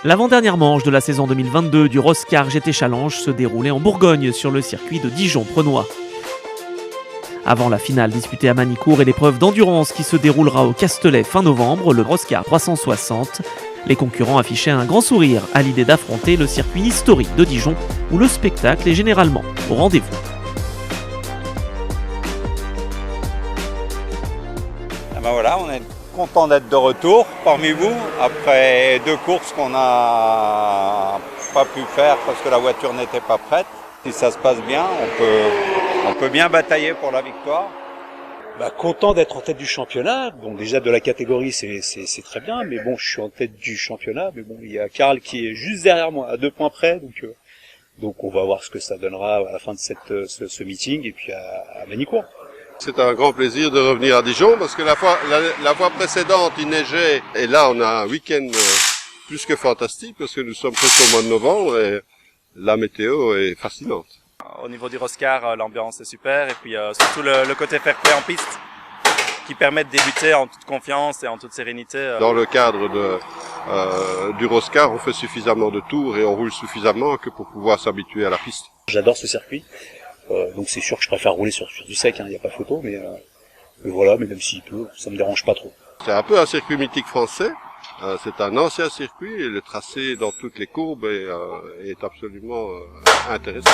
L'avant-dernière manche de la saison 2022 du Roscar GT Challenge se déroulait en Bourgogne sur le circuit de Dijon-Prenois. Avant la finale disputée à Manicourt et l'épreuve d'endurance qui se déroulera au Castellet fin novembre, le Roscar 360, les concurrents affichaient un grand sourire à l'idée d'affronter le circuit historique de Dijon où le spectacle est généralement au rendez-vous. Ben voilà, on est content d'être de retour parmi vous après 2 courses qu'on n'a pas pu faire parce que la voiture n'était pas prête. Si ça se passe bien, on peut bien batailler pour la victoire. Content d'être en tête du championnat. Bon, déjà de la catégorie, c'est très bien, mais bon, je suis en tête du championnat. Mais bon, il y a Karl qui est juste derrière moi, à 2 points près, donc on va voir ce que ça donnera à la fin de ce meeting et puis à Manicourt. C'est un grand plaisir de revenir à Dijon parce que la fois précédente il neigeait et là on a un week-end plus que fantastique parce que nous sommes presque au mois de novembre et la météo est fascinante. Au niveau du Roscar, l'ambiance est super et puis surtout le côté fair play en piste qui permet de débuter en toute confiance et en toute sérénité. Dans le cadre du Roscar, on fait suffisamment de tours et on roule suffisamment que pour pouvoir s'habituer à la piste. J'adore ce circuit. Donc c'est sûr que je préfère rouler sur du sec, il n'y a pas photo, mais voilà, mais même s'il pleut, ça me dérange pas trop. C'est un peu un circuit mythique français, c'est un ancien circuit et le tracé dans toutes les courbes est absolument intéressant.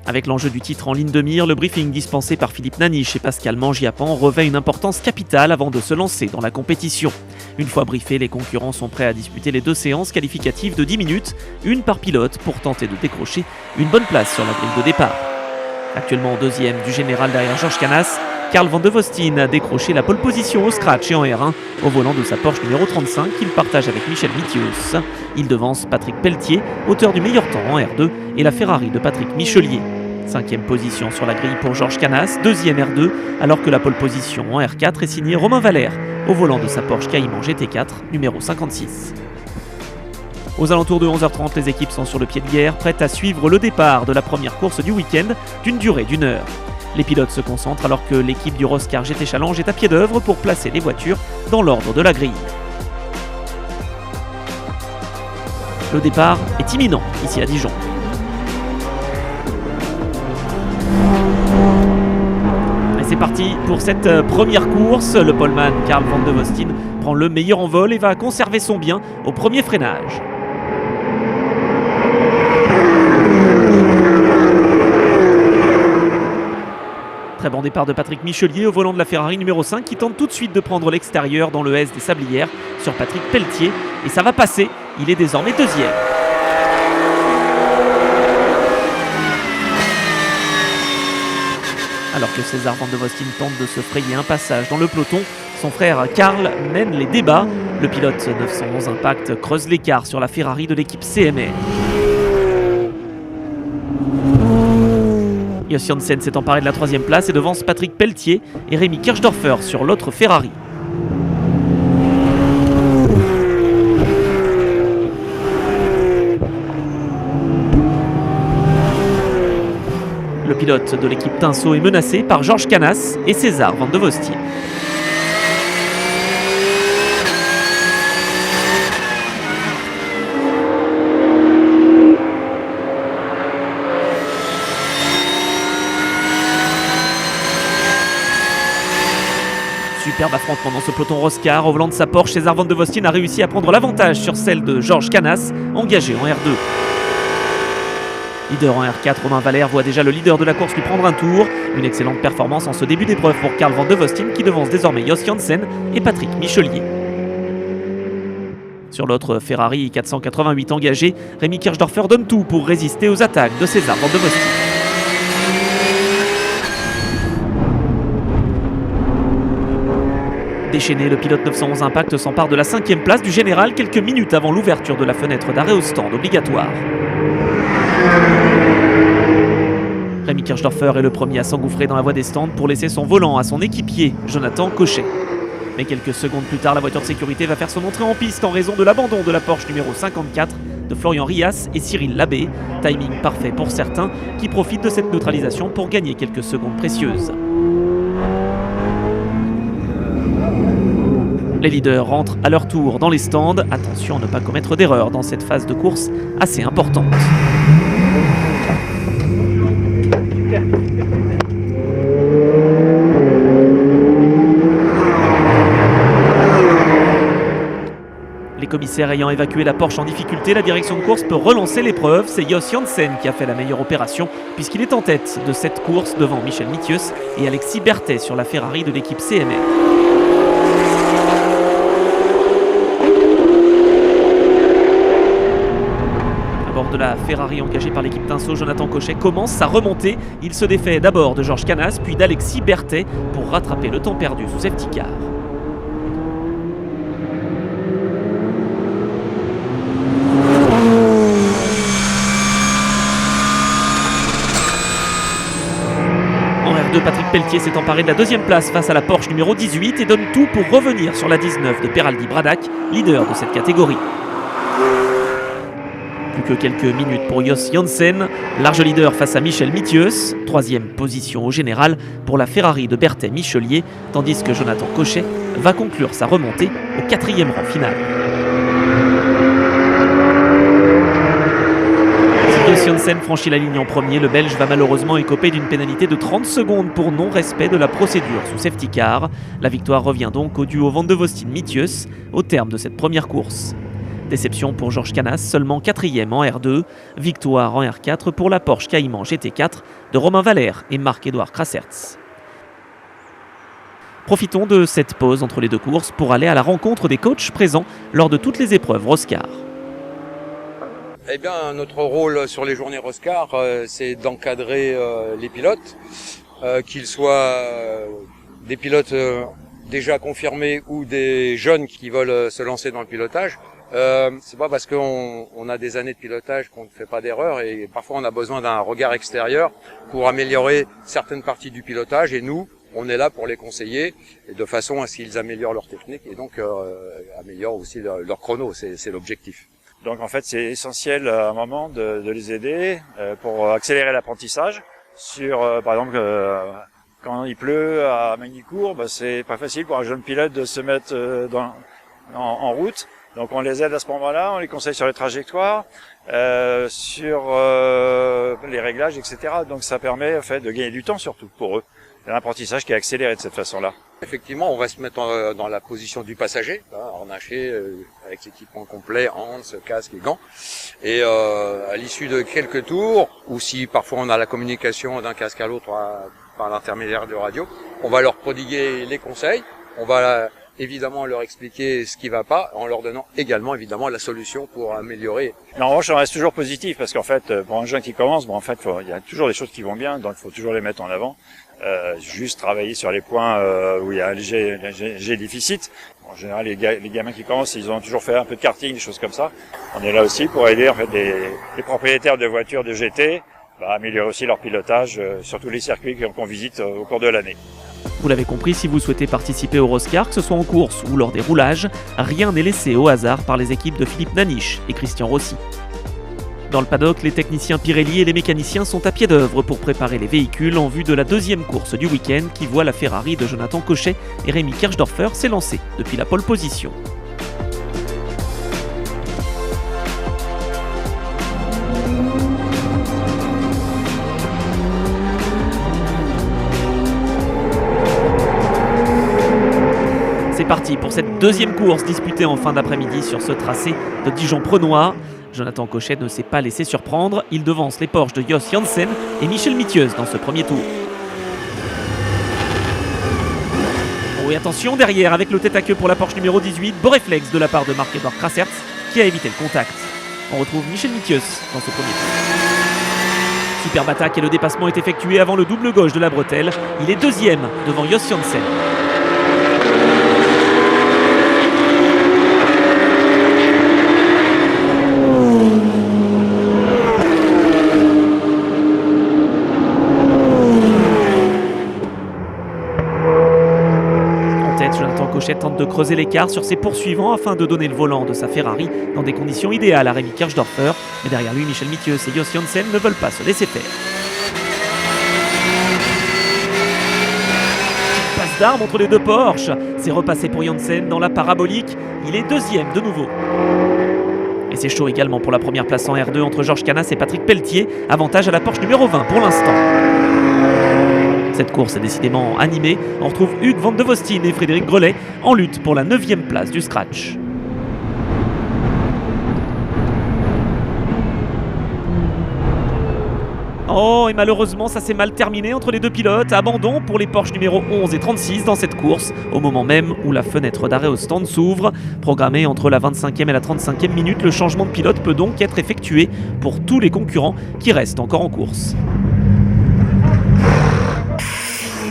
Avec l'enjeu du titre en ligne de mire, le briefing dispensé par Philippe Naniche et Pascal Mangiapan revêt une importance capitale avant de se lancer dans la compétition. Une fois briefés, les concurrents sont prêts à disputer les 2 séances qualificatives de 10 minutes, une par pilote pour tenter de décrocher une bonne place sur la grille de départ. Actuellement 2e du général derrière Georges Canas, Karl Van de Vostin a décroché la pole position au scratch et en R1 au volant de sa Porsche numéro 35 qu'il partage avec Michel Vitius. Il devance Patrick Pelletier, auteur du meilleur temps en R2 et la Ferrari de Patrick Michelier. 5e position sur la grille pour Georges Canas, 2e R2, alors que la pole position en R4 est signée Romain Valère, au volant de sa Porsche Cayman GT4 numéro 56. Aux alentours de 11h30, les équipes sont sur le pied de guerre, prêtes à suivre le départ de la première course du week-end d'une durée d'1 heure. Les pilotes se concentrent alors que l'équipe du Roscar GT Challenge est à pied d'œuvre pour placer les voitures dans l'ordre de la grille. Le départ est imminent ici à Dijon. Et c'est parti pour cette première course. Le poleman Karl Van de Vostin prend le meilleur envol et va conserver son bien au premier freinage. Très bon départ de Patrick Michelier au volant de la Ferrari numéro 5 qui tente tout de suite de prendre l'extérieur dans le S des Sablières sur Patrick Pelletier. Et ça va passer, il est désormais 2e. Alors que César Van de Vostin tente de se frayer un passage dans le peloton, son frère Karl mène les débats. Le pilote 911 Impact creuse l'écart sur la Ferrari de l'équipe CMR. Jos Janssen s'est emparé de la 3e place et devance Patrick Pelletier et Rémi Kirchdorfer sur l'autre Ferrari. Le pilote de l'équipe Tinso est menacé par Georges Canas et César Van de Vostin. Superbe affrontement dans ce peloton Roscar. Au volant de sa Porsche, César Van de Vostin a réussi à prendre l'avantage sur celle de Georges Canas, engagé en R2. Leader en R4, Romain Valère voit déjà le leader de la course lui prendre un tour. Une excellente performance en ce début d'épreuve pour Karl Van de Vostin qui devance désormais Jos Janssen et Patrick Michelier. Sur l'autre Ferrari 488 engagé, Rémi Kirchdorfer donne tout pour résister aux attaques de César Van de Vostin. Déchaîné, le pilote 911 Impact s'empare de la 5e place du général quelques minutes avant l'ouverture de la fenêtre d'arrêt au stand obligatoire. Rémi Kirchdorfer est le premier à s'engouffrer dans la voie des stands pour laisser son volant à son équipier, Jonathan Cochet. Mais quelques secondes plus tard, la voiture de sécurité va faire son entrée en piste en raison de l'abandon de la Porsche numéro 54 de Florian Rias et Cyril Labbé. Timing parfait pour certains qui profitent de cette neutralisation pour gagner quelques secondes précieuses. Les leaders rentrent à leur tour dans les stands. Attention à ne pas commettre d'erreur dans cette phase de course assez importante. Les commissaires ayant évacué la Porsche en difficulté, la direction de course peut relancer l'épreuve. C'est Jos Janssen qui a fait la meilleure opération puisqu'il est en tête de cette course devant Michel Mithius et Alexis Berthet sur la Ferrari de l'équipe CMR. À bord de la Ferrari engagée par l'équipe Tinso, Jonathan Cochet commence sa remontée. Il se défait d'abord de Georges Canas puis d'Alexis Berthet pour rattraper le temps perdu sous safety car. Patrick Pelletier s'est emparé de la deuxième place face à la Porsche numéro 18 et donne tout pour revenir sur la 19 de Peraldi Bradac, leader de cette catégorie. Plus que quelques minutes pour Jos Janssen, large leader face à Michel Mithius, troisième position au général pour la Ferrari de Berthet Michelier, tandis que Jonathan Cochet va conclure sa remontée au quatrième rang final. Jos Janssen franchit la ligne en premier, le Belge va malheureusement écoper d'une pénalité de 30 secondes pour non-respect de la procédure sous safety car. La victoire revient donc au duo Van de Vostin-Mithius au terme de cette première course. Déception pour Georges Canas, seulement 4e en R2. Victoire en R4 pour la Porsche Cayman GT4 de Romain Valère et Marc-Édouard Krassertz. Profitons de cette pause entre les deux courses pour aller à la rencontre des coachs présents lors de toutes les épreuves Roscar. Eh bien, notre rôle sur les journées Roscar, c'est d'encadrer les pilotes, qu'ils soient des pilotes déjà confirmés ou des jeunes qui veulent se lancer dans le pilotage. C'est pas parce qu'on a des années de pilotage qu'on ne fait pas d'erreurs et parfois on a besoin d'un regard extérieur pour améliorer certaines parties du pilotage et nous, on est là pour les conseiller et de façon à ce qu'ils améliorent leur technique et donc améliorent aussi leur chrono, c'est l'objectif. Donc en fait c'est essentiel à un moment de les aider pour accélérer l'apprentissage sur par exemple quand il pleut à Magny-Cours, c'est pas facile pour un jeune pilote de se mettre en route. Donc on les aide à ce moment-là, on les conseille sur les trajectoires, sur les réglages, etc. Donc ça permet en fait de gagner du temps surtout pour eux. Un apprentissage qui est accéléré de cette façon-là. Effectivement, on va se mettre dans la position du passager, harnaché avec l'équipement complet, hands, casque et gants. Et à l'issue de quelques tours, ou si parfois on a la communication d'un casque à l'autre par l'intermédiaire de radio, on va leur prodiguer les conseils, on va évidemment leur expliquer ce qui va pas, en leur donnant également évidemment la solution pour améliorer. Mais en revanche, on reste toujours positif parce qu'en fait, pour un jeune qui commence, en fait, il y a toujours des choses qui vont bien, donc il faut toujours les mettre en avant. Juste travailler sur les points où il y a un léger déficit. En général, les gamins qui commencent, ils ont toujours fait un peu de karting, des choses comme ça. On est là aussi pour aider en fait les propriétaires de voitures de GT à améliorer aussi leur pilotage sur tous les circuits qu'on visite au cours de l'année. Vous l'avez compris, si vous souhaitez participer au Roscar, que ce soit en course ou lors des roulages, rien n'est laissé au hasard par les équipes de Philippe Naniche et Christian Rossi. Dans le paddock, les techniciens Pirelli et les mécaniciens sont à pied d'œuvre pour préparer les véhicules en vue de la deuxième course du week-end qui voit la Ferrari de Jonathan Cochet et Rémi Kirchdorfer s'élancer depuis la pole position. C'est parti pour cette deuxième course disputée en fin d'après-midi sur ce tracé de Dijon-Prenois. Jonathan Cochet ne s'est pas laissé surprendre, il devance les Porsche de Jos Janssen et Michel Mithius dans ce premier tour. Oh et attention derrière avec le tête à queue pour la Porsche numéro 18, beau réflexe de la part de Marc-Édouard Krassertz qui a évité le contact. On retrouve Michel Mithius dans ce premier tour. Superbe attaque et le dépassement est effectué avant le double gauche de la bretelle. Il est deuxième devant Jos Janssen. Cochet tente de creuser l'écart sur ses poursuivants afin de donner le volant de sa Ferrari dans des conditions idéales à Rémi Kirchdorfer. Mais derrière lui, Michel Mithius et Jos Janssen ne veulent pas se laisser faire. Passe d'armes entre les deux Porsche. C'est repassé pour Janssen dans la parabolique. Il est deuxième de nouveau. Et c'est chaud également pour la première place en R2 entre Georges Canas et Patrick Pelletier. Avantage à la Porsche numéro 20 pour l'instant. Cette course est décidément animée. On retrouve Hugues Van de Vostien et Frédéric Grelet en lutte pour la 9e place du scratch. Oh, et malheureusement, ça s'est mal terminé entre les deux pilotes. Abandon pour les Porsche numéro 11 et 36 dans cette course, au moment même où la fenêtre d'arrêt au stand s'ouvre. Programmé entre la 25e et la 35e minute, le changement de pilote peut donc être effectué pour tous les concurrents qui restent encore en course.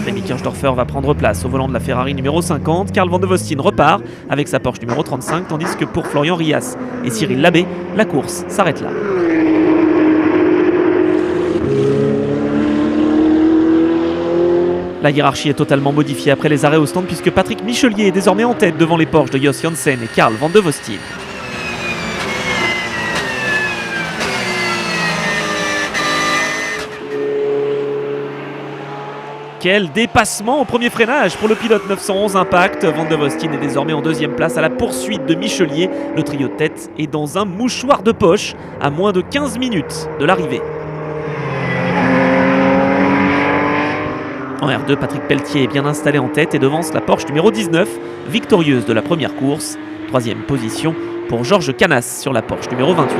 Rémi Kirchdorfer va prendre place au volant de la Ferrari numéro 50. Carl Van de Vostien repart avec sa Porsche numéro 35, tandis que pour Florian Rias et Cyril Labbé, la course s'arrête là. La hiérarchie est totalement modifiée après les arrêts au stand puisque Patrick Michelier est désormais en tête devant les Porsche de Jos Janssen et Carl Van de Vostien. Quel dépassement au premier freinage pour le pilote 911 Impact. Van de Vostien est désormais en deuxième place à la poursuite de Michelier. Le trio de tête est dans un mouchoir de poche à moins de 15 minutes de l'arrivée. En R2, Patrick Pelletier est bien installé en tête et devance la Porsche numéro 19, victorieuse de la première course. Troisième position pour Georges Canas sur la Porsche numéro 28.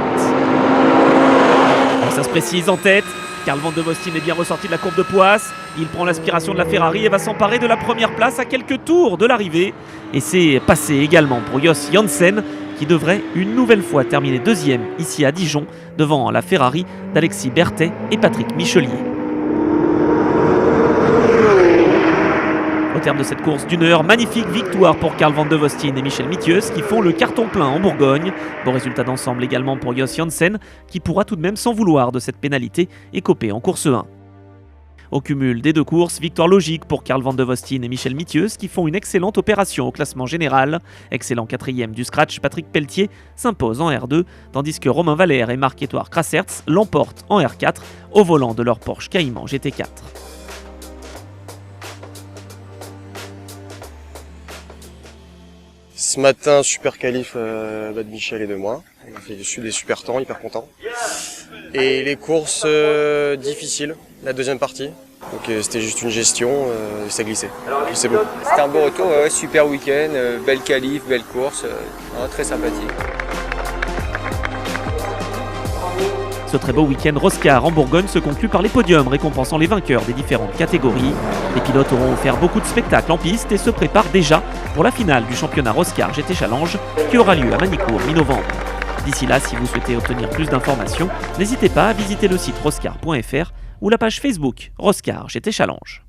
Alors ça se précise en tête. Carl Van de Vostien est bien ressorti de la courbe de Poisse. Il prend l'aspiration de la Ferrari et va s'emparer de la première place à quelques tours de l'arrivée. Et c'est passé également pour Jos Janssen qui devrait une nouvelle fois terminer deuxième ici à Dijon devant la Ferrari d'Alexis Berthet et Patrick Michelier. Au terme de cette course d'une heure, magnifique victoire pour Carl Van de Vostien et Michel Mithieu qui font le carton plein en Bourgogne. Bon résultat d'ensemble également pour Jos Janssen qui pourra tout de même s'en vouloir de cette pénalité écopée en course 1. Au cumul des deux courses, victoire logique pour Carl Van de Vostien et Michel Mithieu qui font une excellente opération au classement général. Excellent quatrième du scratch, Patrick Pelletier s'impose en R2 tandis que Romain Valère et Marc-Édouard Crassertz l'emportent en R4 au volant de leur Porsche Cayman GT4. Ce matin, super qualif de Michel et de moi. On a fait des super temps, hyper content. Et les courses difficiles, la deuxième partie. Donc c'était juste une gestion, ça glissait. C'est beau. C'était un bon retour, ouais, super week-end, belle qualif, belle course, très sympathique. Ce très beau week-end Roscar en Bourgogne se conclut par les podiums récompensant les vainqueurs des différentes catégories. Les pilotes auront offert beaucoup de spectacles en piste et se préparent déjà pour la finale du championnat Roscar GT Challenge qui aura lieu à Manicourt mi-novembre. D'ici là, si vous souhaitez obtenir plus d'informations, n'hésitez pas à visiter le site roscar.fr ou la page Facebook Roscar GT Challenge.